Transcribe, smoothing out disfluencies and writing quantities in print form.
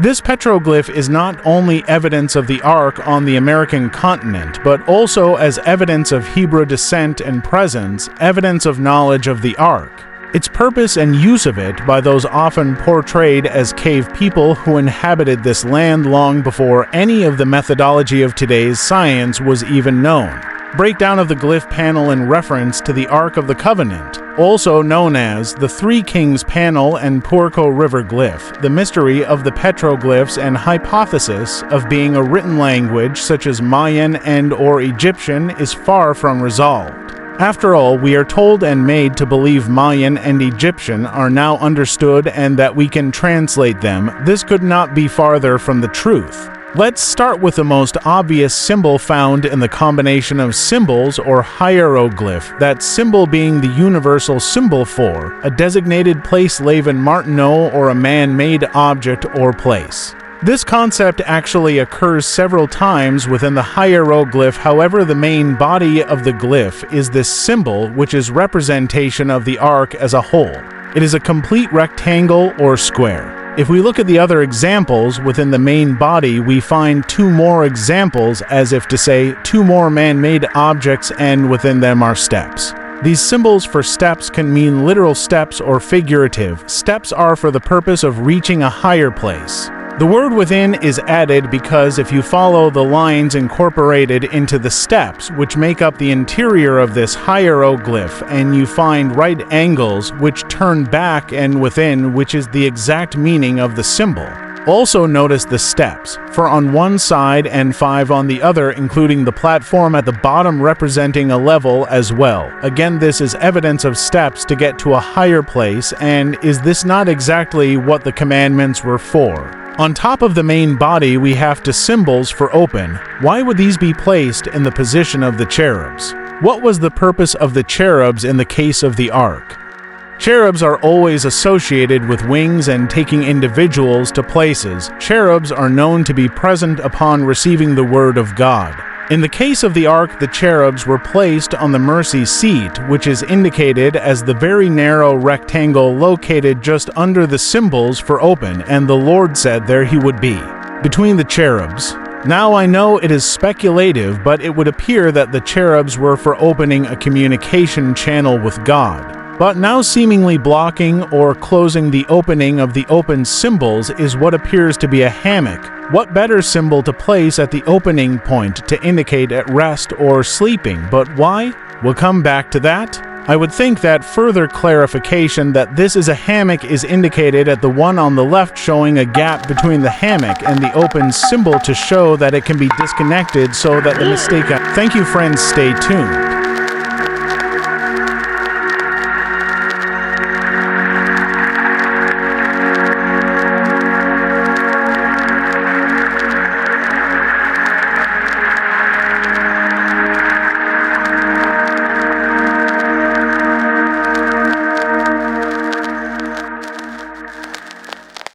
This petroglyph is not only evidence of the Ark on the American continent, but also as evidence of Hebrew descent and presence, evidence of knowledge of the Ark. Its purpose and use of it by those often portrayed as cave people who inhabited this land long before any of the methodology of today's science was even known. Breakdown of the glyph panel in reference to the Ark of the Covenant, also known as the Three Kings panel and Puerco River glyph, the mystery of the petroglyphs and hypothesis of being a written language such as Mayan and/or Egyptian is far from resolved. After all, we are told and made to believe Mayan and Egyptian are now understood and that we can translate them. This could not be farther from the truth. Let's start with the most obvious symbol found in the combination of symbols or hieroglyph, that symbol being the universal symbol for a designated place, Laven Martineau, or a man-made object or place. This concept actually occurs several times within the hieroglyph. However, the main body of the glyph is this symbol, which is representation of the Ark as a whole. It is a complete rectangle or square. If we look at the other examples within the main body, we find two more examples, as if to say two more man-made objects, and within them are steps. These symbols for steps can mean literal steps or figurative. Steps are for the purpose of reaching a higher place. The word within is added because if you follow the lines incorporated into the steps, which make up the interior of this hieroglyph, and you find right angles which turn back and within, which is the exact meaning of the symbol. Also notice the steps, for on one side and 5 on the other, including the platform at the bottom representing a level as well. Again, this is evidence of steps to get to a higher place, and is this not exactly what the commandments were for? On top of the main body, we have two symbols for open. Why would these be placed in the position of the cherubs? What was the purpose of the cherubs in the case of the Ark? Cherubs are always associated with wings and taking individuals to places. Cherubs are known to be present upon receiving the word of God. In the case of the Ark, the cherubs were placed on the mercy seat, which is indicated as the very narrow rectangle located just under the symbols for open, and the Lord said there he would be, between the cherubs. Now I know it is speculative, but it would appear that the cherubs were for opening a communication channel with God. But now seemingly blocking or closing the opening of the open symbols is what appears to be a hammock. What better symbol to place at the opening point to indicate at rest or sleeping? But why? We'll come back to that. I would think that further clarification that this is a hammock is indicated at the one on the left, showing a gap between the hammock and the open symbol to show that it can be disconnected so that the mistake. Thank you, friends. Stay tuned.